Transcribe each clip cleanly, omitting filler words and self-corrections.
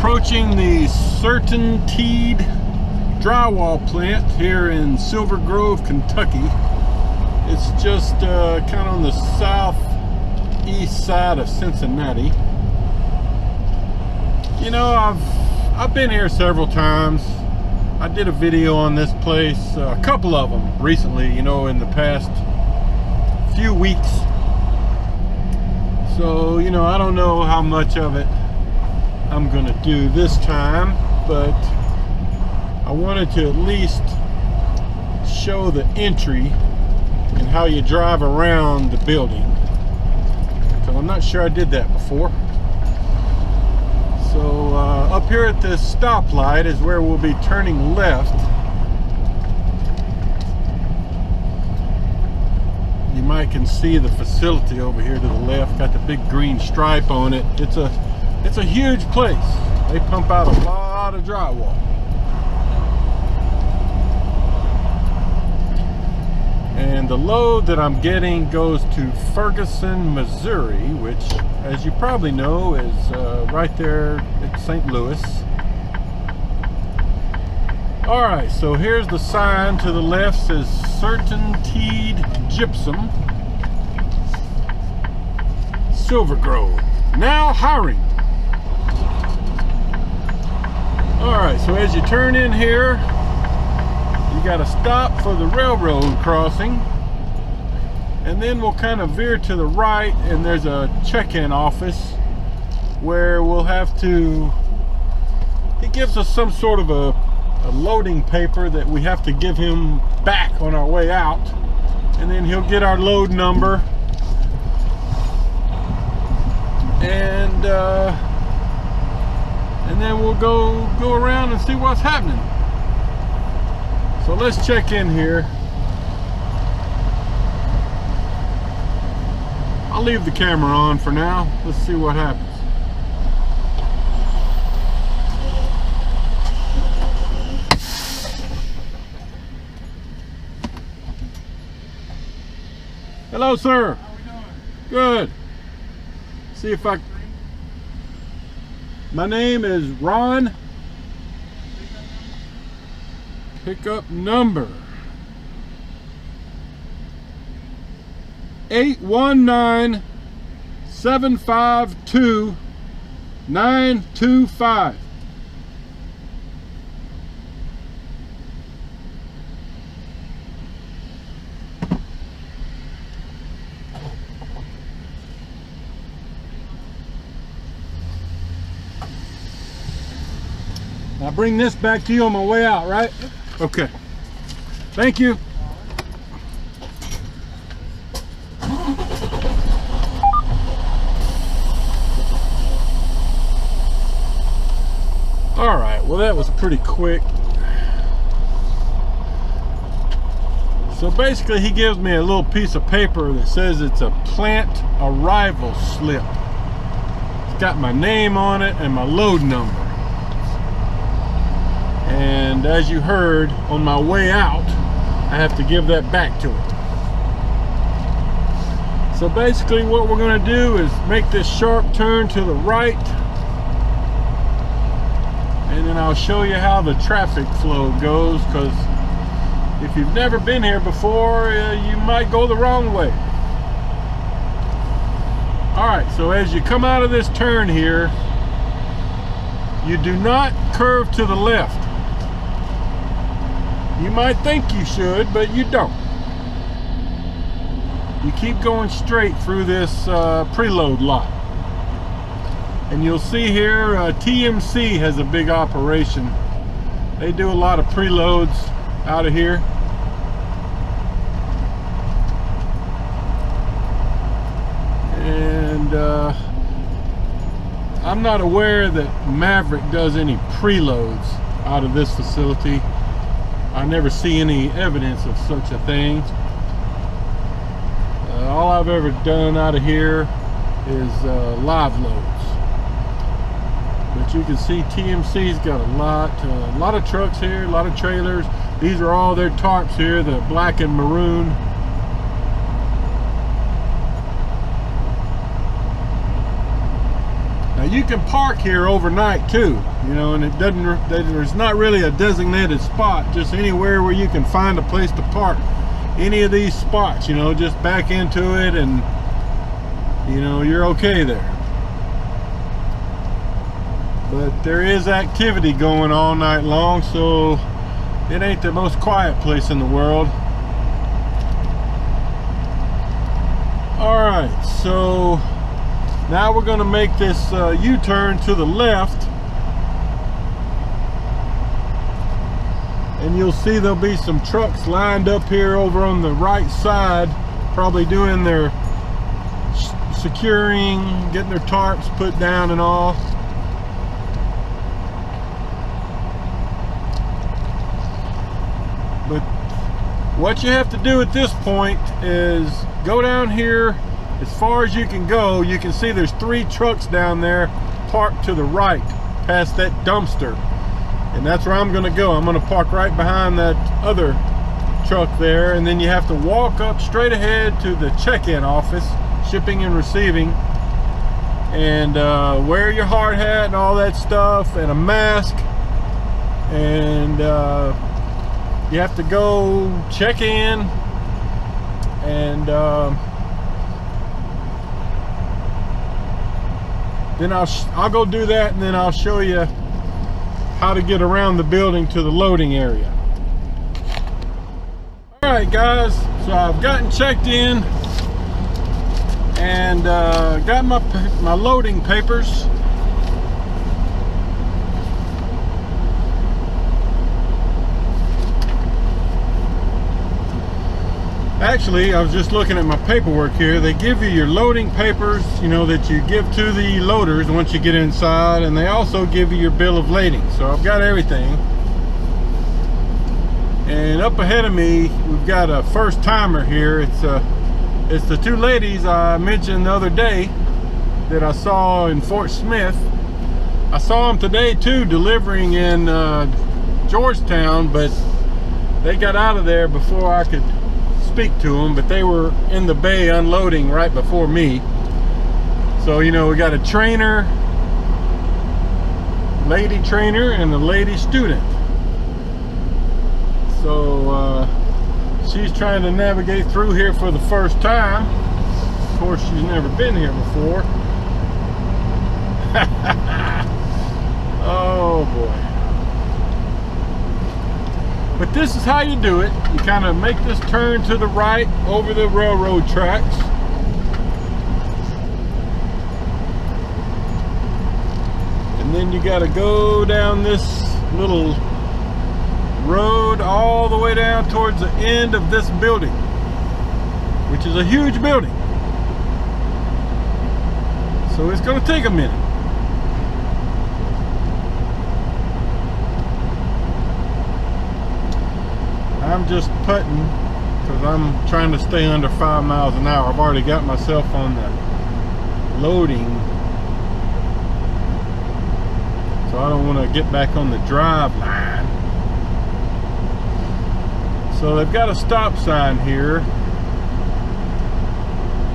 approaching the Certainteed drywall plant here in Silver Grove, Kentucky. It's just kind of on the southeast side of Cincinnati. You know, I've been here several times. I did a video on this place, a couple of them recently, you know, in the past few weeks. So, you know, I don't know how much of it I'm gonna do this time, but I wanted to at least show the entry and how you drive around the building, because I'm not sure I did that before. So up here at this stoplight is where we'll be turning left. You might can see the facility over here to the left. Got the big green stripe on it. It's a huge place. They pump out a lot of drywall. And the load that I'm getting goes to Ferguson, Missouri, which, as you probably know, is right there at St. Louis. All right, so here's the sign to the left, says Certainteed Gypsum, Silver Grove, now hiring. All right, so as you turn in here, you got to stop for the railroad crossing, and then we'll kind of veer to the right, and there's a check-in office where we'll have to, he gives us some sort of a loading paper that we have to give him back on our way out, and then he'll get our load number, and then we'll go around and see what's happening. So let's check in here. I'll leave the camera on for now. Let's see what happens. Hello, sir. How we doing? Good. See if I... My name is Ron. Pickup number 819-752-925. I'll bring this back to you on my way out, right? Okay. Thank you. All right, well, that was pretty quick. So basically, he gives me a little piece of paper that says it's a plant arrival slip. It's got my name on it and my load number. And as you heard, on my way out, I have to give that back to him. So basically what we're going to do is make this sharp turn to the right, and then I'll show you how the traffic flow goes, because if you've never been here before, you might go the wrong way. Alright, so as you come out of this turn here, you do not curve to the left. You might think you should, but you don't. You keep going straight through this preload lot. And you'll see here, TMC has a big operation. They do a lot of preloads out of here. And I'm not aware that Maverick does any preloads out of this facility. I never see any evidence of such a thing. All I've ever done out of here is live loads. But you can see TMC's got a lot of trucks here, a lot of trailers. These are all their tarps here, the black and maroon. Now you can park here overnight too, you know, and there's not really a designated spot, just anywhere where you can find a place to park. Any of these spots, you know, just back into it and, you know, you're okay there. But there is activity going all night long, so it ain't the most quiet place in the world. Alright, so now we're going to make this U-turn to the left, and you'll see there'll be some trucks lined up here over on the right side, probably doing their securing, getting their tarps put down and all. But what you have to do at this point is go down here as far as you can go. You can see there's 3 trucks down there parked to the right past that dumpster, and that's where I'm going to go. I'm going to park right behind that other truck there, and then you have to walk up straight ahead to the check-in office, shipping and receiving, and wear your hard hat and all that stuff and a mask, and you have to go check in, and then I'll go do that, and then I'll show you how to get around the building to the loading area. Alright guys, so I've gotten checked in and got my loading papers. Actually, I was just looking at my paperwork here. They give you your loading papers, you know, that you give to the loaders once you get inside, and they also give you your bill of lading. So I've got everything. And up ahead of me, we've got a first timer here. It's the 2 ladies I mentioned the other day that I saw in Fort Smith. I saw them today too, delivering in Georgetown, but they got out of there before I could speak to them, but they were in the bay unloading right before me. So, you know, we got a trainer, lady trainer, and a lady student. So she's trying to navigate through here for the first time. Of course, she's never been here before. Oh boy. But this is how you do it. You kind of make this turn to the right over the railroad tracks. And then you got to go down this little road all the way down towards the end of this building, which is a huge building. So it's going to take a minute. I'm just putting because I'm trying to stay under 5 miles an hour. I've already got myself on the loading, so I don't want to get back on the drive line. So they've got a stop sign here,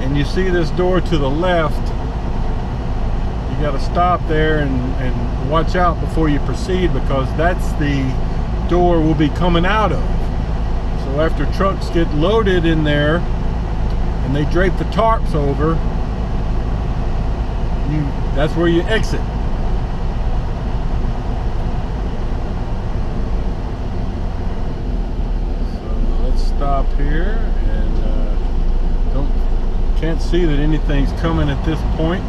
and you see this door to the left. You got to stop there and watch out before you proceed, because that's the door we'll be coming out of. So after trucks get loaded in there and they drape the tarps over, that's where you exit. So let's stop here, and can't see that anything's coming at this point.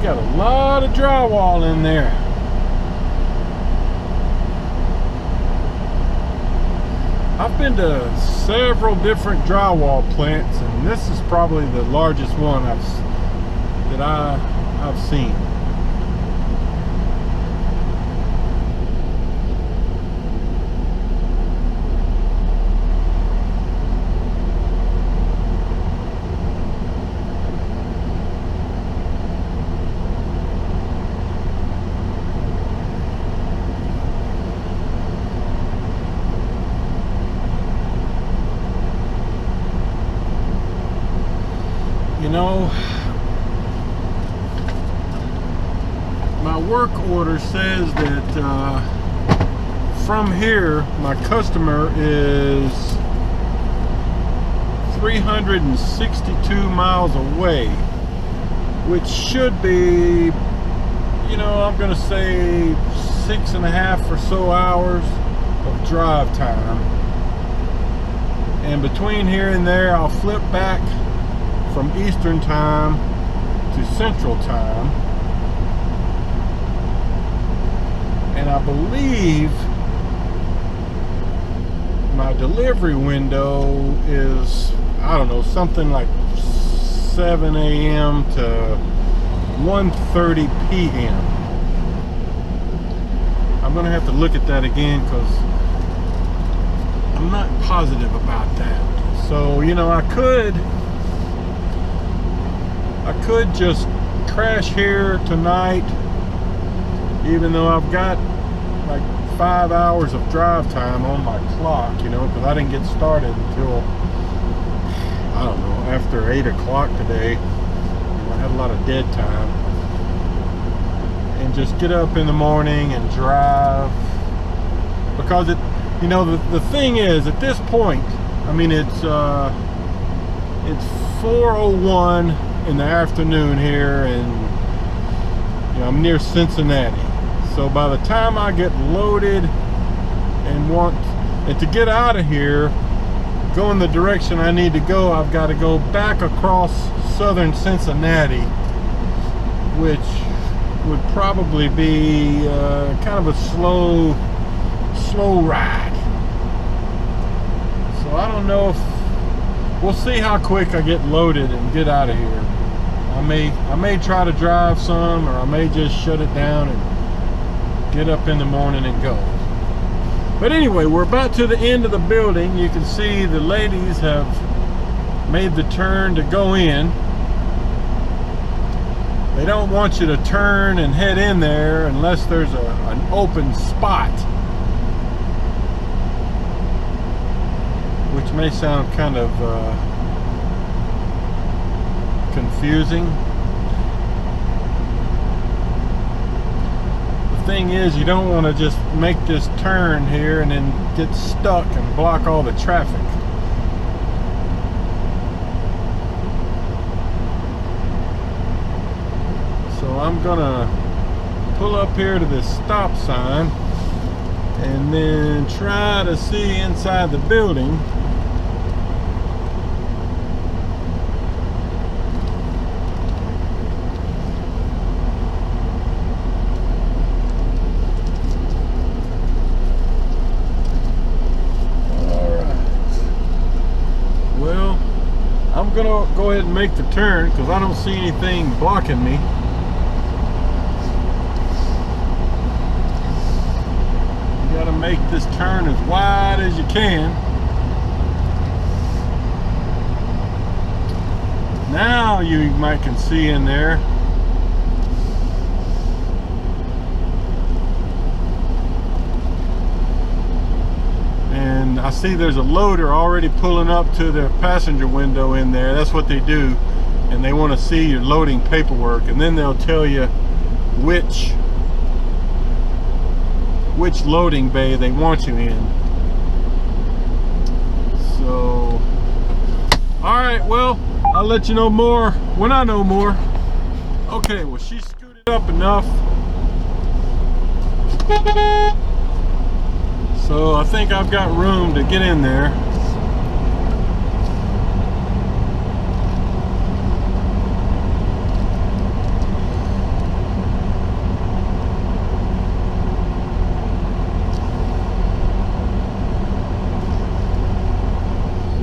Got a lot of drywall in there. I've been to several different drywall plants, and this is probably the largest one that I've seen. know, my work order says that from here my customer is 362 miles away, which should be, you know, I'm gonna say 6.5 or so hours of drive time. And between here and there, I'll flip back from Eastern time to Central time. And I believe my delivery window is, I don't know, something like 7 a.m. to 1:30 p.m. I'm gonna have to look at that again because I'm not positive about that. So, you know, I could just crash here tonight, even though I've got like 5 hours of drive time on my clock, you know, because I didn't get started until, I don't know, after 8 o'clock today. You know, I had a lot of dead time. And just get up in the morning and drive, because it, you know, the thing is, at this point, I mean, it's 4:01 in the afternoon here, and you know, I'm near Cincinnati. So by the time I get loaded and to get out of here, go in the direction I need to go, I've got to go back across southern Cincinnati, which would probably be kind of a slow ride. So I don't know if, we'll see how quick I get loaded and get out of here. I may try to drive some, or I may just shut it down and get up in the morning and go. But anyway, we're about to the end of the building. You can see the ladies have made the turn to go in. They don't want you to turn and head in there unless there's an open spot, which may sound kind of confusing. The thing is, you don't want to just make this turn here and then get stuck and block all the traffic. So I'm gonna pull up here to this stop sign and then try to see inside the building. I'm gonna go ahead and make the turn because I don't see anything blocking me. You gotta make this turn as wide as you can. Now you might can see in there. And I see there's a loader already pulling up to the passenger window in there. That's what they do. And they want to see your loading paperwork. And then they'll tell you which loading bay they want you in. So, alright, well, I'll let you know more when I know more. Okay, well, she scooted up enough. So I think I've got room to get in there.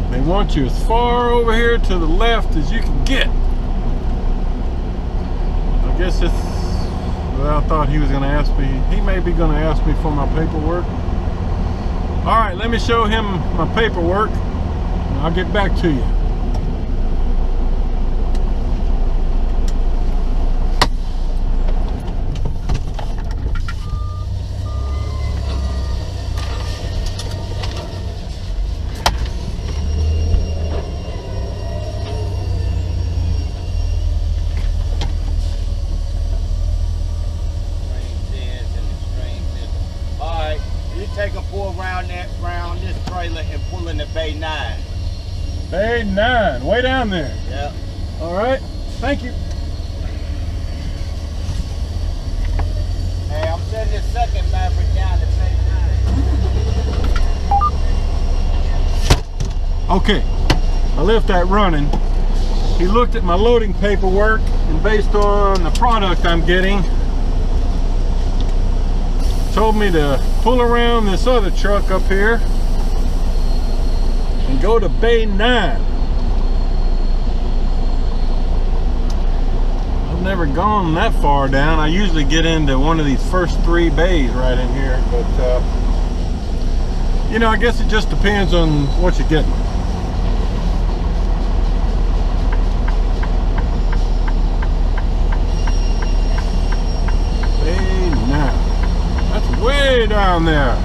They want you as far over here to the left as you can get. I guess it's, well, I thought he was going to ask me, he may be going to ask me for my paperwork. All right, let me show him my paperwork, and I'll get back to you. Bay 9, way down there. Yeah. All right, thank you. Hey, I'm sending this second Maverick down to Bay 9. Okay, I left that running. He looked at my loading paperwork, and based on the product I'm getting, told me to pull around this other truck up here and go to Bay 9. I've never gone that far down. I usually get into one of these first 3 bays right in here, but you know, I guess it just depends on what you're getting. Bay 9. That's way down there.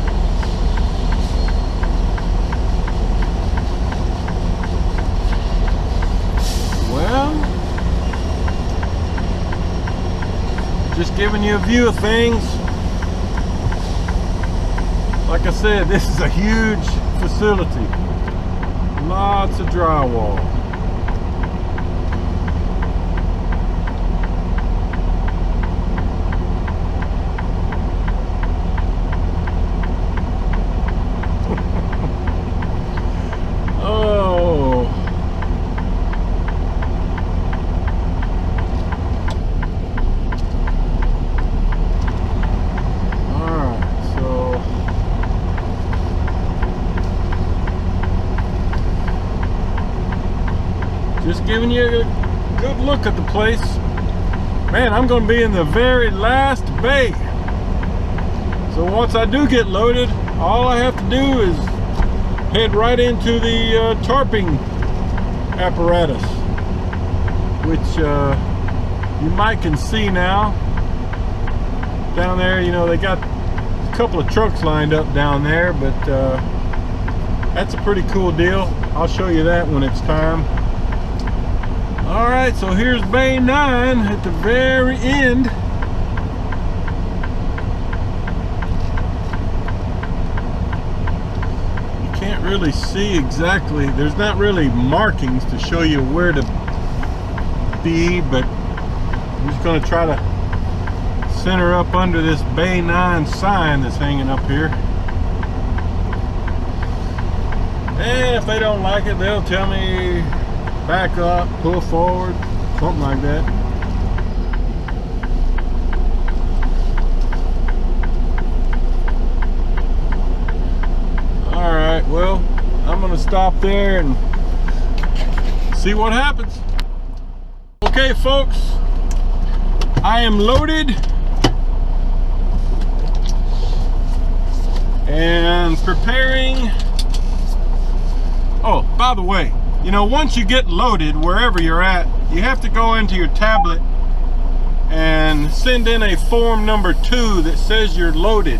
Well, just giving you a view of things. Like I said, this is a huge facility. Lots of drywall. Just giving you a good look at the place. Man, I'm going to be in the very last bay. So once I do get loaded, all I have to do is head right into the tarping apparatus, which you might can see now. Down there, you know, they got a couple of trucks lined up down there, but that's a pretty cool deal. I'll show you that when it's time. All right, so here's Bay 9 at the very end. You can't really see exactly, there's not really markings to show you where to be, but I'm just gonna try to center up under this Bay 9 sign that's hanging up here. And if they don't like it, they'll tell me back up, pull forward, something like that. All right, well, I'm gonna stop there and see what happens. Okay, folks, I am loaded and preparing. Oh, by the way, you know, once you get loaded, wherever you're at, you have to go into your tablet and send in a form number 2 that says you're loaded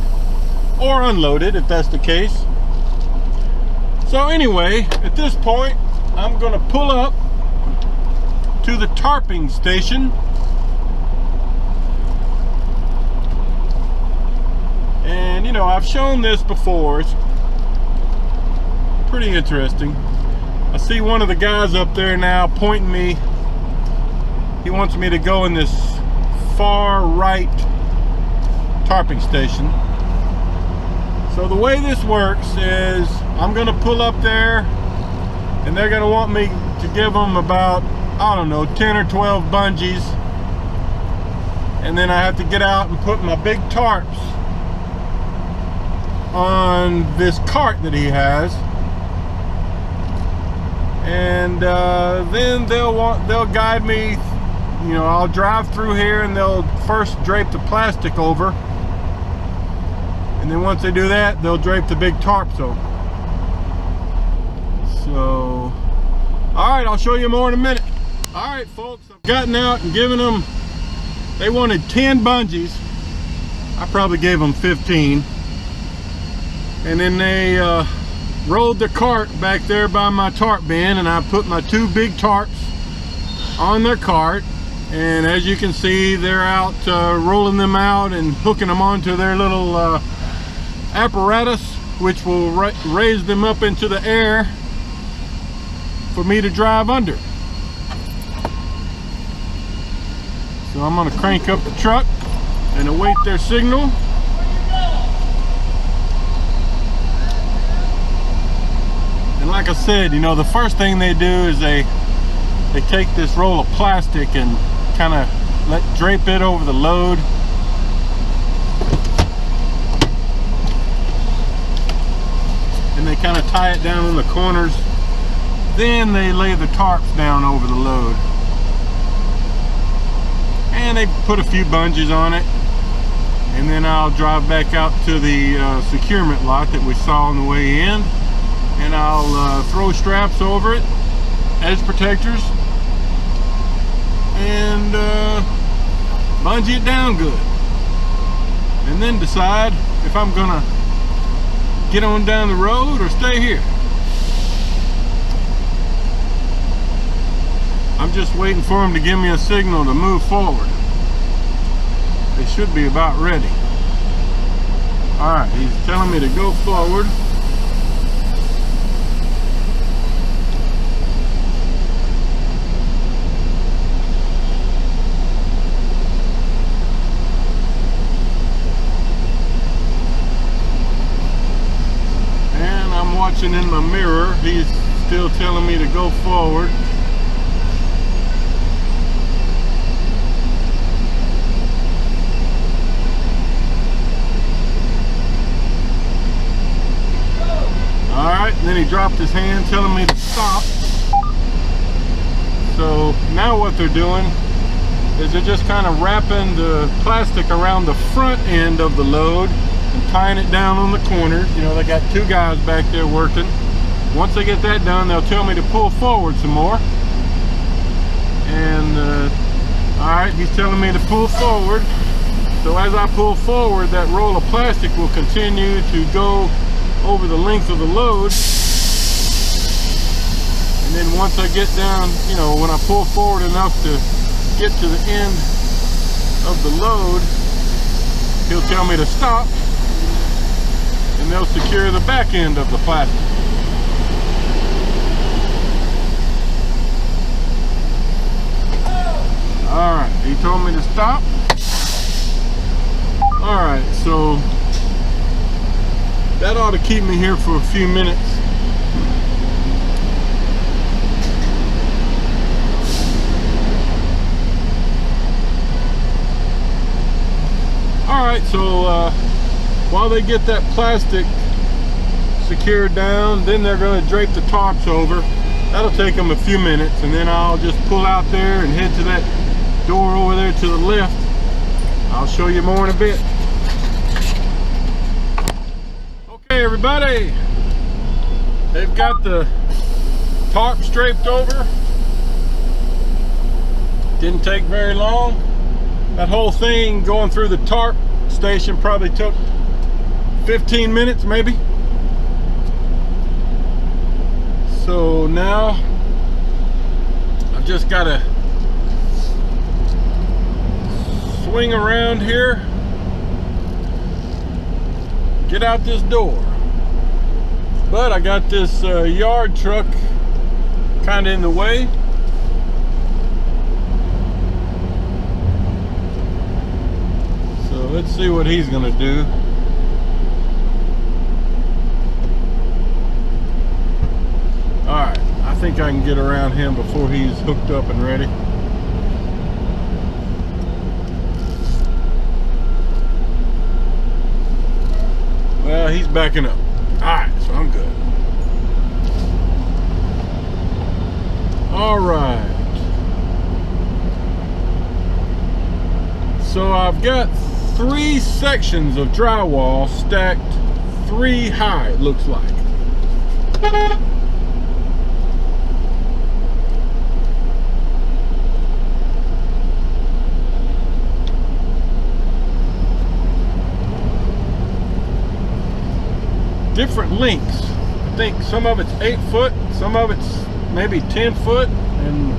or unloaded, if that's the case. So anyway, at this point, I'm gonna pull up to the tarping station. And you know, I've shown this before. It's pretty interesting. I see one of the guys up there now pointing me. He wants me to go in this far right tarping station. So the way this works is I'm gonna pull up there and they're gonna want me to give them about, I don't know, 10 or 12 bungees. And then I have to get out and put my big tarps on this cart that he has. And then they'll guide me. You know, I'll drive through here and they'll first drape the plastic over, and then once they do that, they'll drape the big tarps over. So, all right, I'll show you more in a minute. All right, folks, I've gotten out and given them, they wanted 10 bungees. I probably gave them 15, and then they rolled the cart back there by my tarp bin, and I put my 2 big tarps on their cart. And as you can see, they're out rolling them out and hooking them onto their little apparatus, which will raise them up into the air for me to drive under. So I'm gonna crank up the truck and await their signal. And like I said, you know, the first thing they do is they take this roll of plastic and kind of drape it over the load. And they kind of tie it down in the corners. Then they lay the tarps down over the load. And they put a few bungees on it. And then I'll drive back out to the securement lot that we saw on the way in. And I'll throw straps over it, edge protectors, and bungee it down good. And then decide if I'm gonna get on down the road or stay here. I'm just waiting for them to give me a signal to move forward. They should be about ready. Alright, he's telling me to go forward. And I'm watching in my mirror. He's still telling me to go forward. Alright, and then he dropped his hand telling me to stop. So now what they're doing is they're just kind of wrapping the plastic around the front end of the load and tying it down on the corners. You know, they got two guys back there working. Once they get that done, they'll tell me to pull forward some more. And alright, he's telling me to pull forward. So as I pull forward, that roll of plastic will continue to go over the length of the load. And then once I get down, you know, when I pull forward enough to get to the end of the load, he'll tell me to stop, and they'll secure the back end of the plastic. Alright, he told me to stop. Alright, so that ought to keep me here for a few minutes. Alright, so while they get that plastic secured down, then they're going to drape the tarps over. That'll take them a few minutes, and then I'll just pull out there and head to that door over there to the left. I'll show you more in a bit. Okay, everybody, they've got the tarp draped over. Didn't take very long. That whole thing going through the tarp station probably took 15 minutes maybe. So now I've just got to swing around here, get out this door. But I got this yard truck kind of in the way. So let's see what he's gonna do. Alright, I think I can get around him before he's hooked up and ready. Well, he's backing up. Alright, so I'm good. Alright. So I've got 3 sections of drywall stacked 3 high, it looks like. Different lengths. I think some of it's 8 foot, some of it's maybe 10 foot, and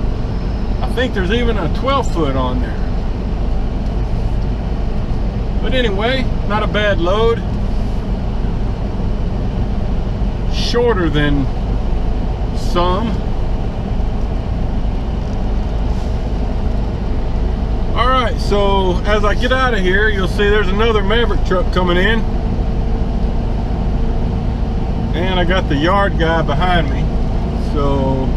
I think there's even a 12 foot on there. But anyway, not a bad load. Shorter than some, right, so as I get out of here, you'll see there's another Maverick truck coming in. And I got the yard guy behind me. So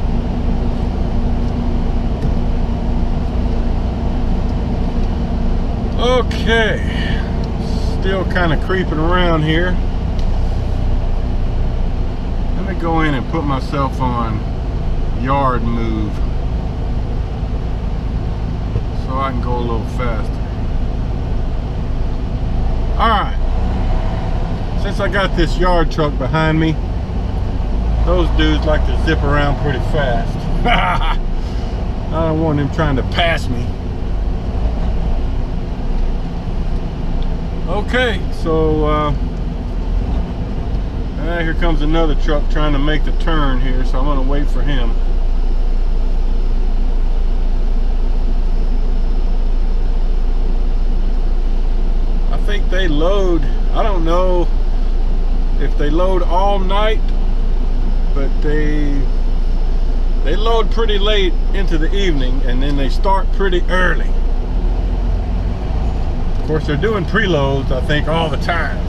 okay, still kind of creeping around here. Let me go in and put myself on yard move so I can go a little faster. Alright, since I got this yard truck behind me, those dudes like to zip around pretty fast. I don't want them trying to pass me. Okay, so here comes another truck trying to make the turn here, so I'm gonna wait for him. I think they load, I don't know if they load all night, but they load pretty late into the evening, and then they start pretty early. Of course, they're doing preloads, I think, all the time.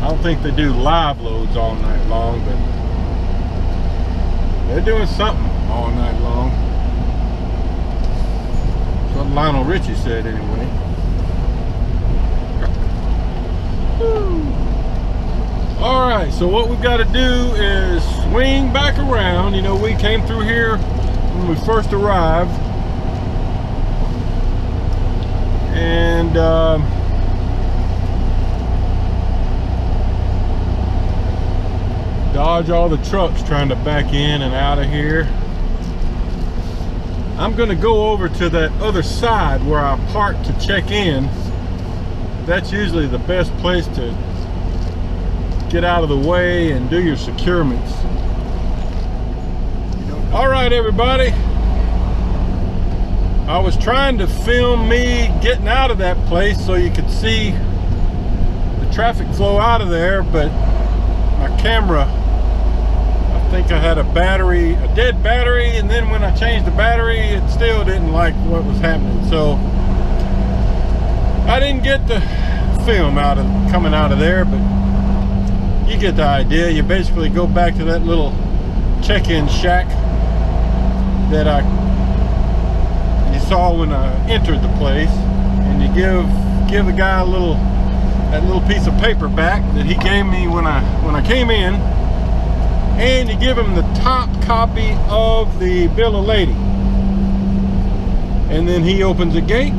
I don't think they do live loads all night long, but they're doing something all night long. That's what Lionel Richie said anyway. Alright, so what we've got to do is swing back around. You know, we came through here when we first arrived. And dodge all the trucks trying to back in and out of here. I'm gonna go over to that other side where I parked to check in. That's usually the best place to get out of the way and do your securements. All right, everybody. I was trying to film me getting out of that place so you could see the traffic flow out of there, but my camera, I think I had a dead battery, and then when I changed the battery, it still didn't like what was happening. So I didn't get the film coming out of there, but you get the idea. You basically go back to that little check-in shack that you saw when I entered the place, and you give the guy that little piece of paper back that he gave me when I came in, and you give him the top copy of the bill of lading, and then he opens the gate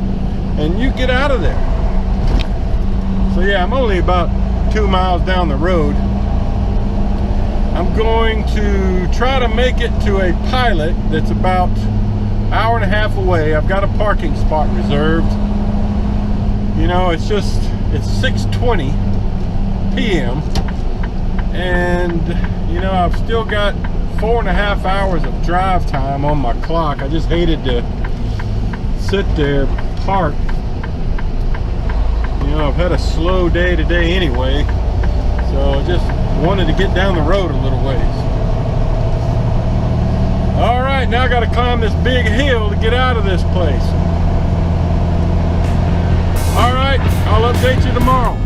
and you get out of there. So yeah, I'm only about 2 miles down the road. I'm going to try to make it to a pilot that's about an hour and a half away. I've got a parking spot reserved. You know, it's 6:20 p.m. and you know, I've still got 4.5 hours of drive time on my clock. I just hated to sit there parked. You know, I've had a slow day today anyway, so I just wanted to get down the road a little ways. All right, now I got to climb this big hill to get out of this place. All right, I'll update you tomorrow.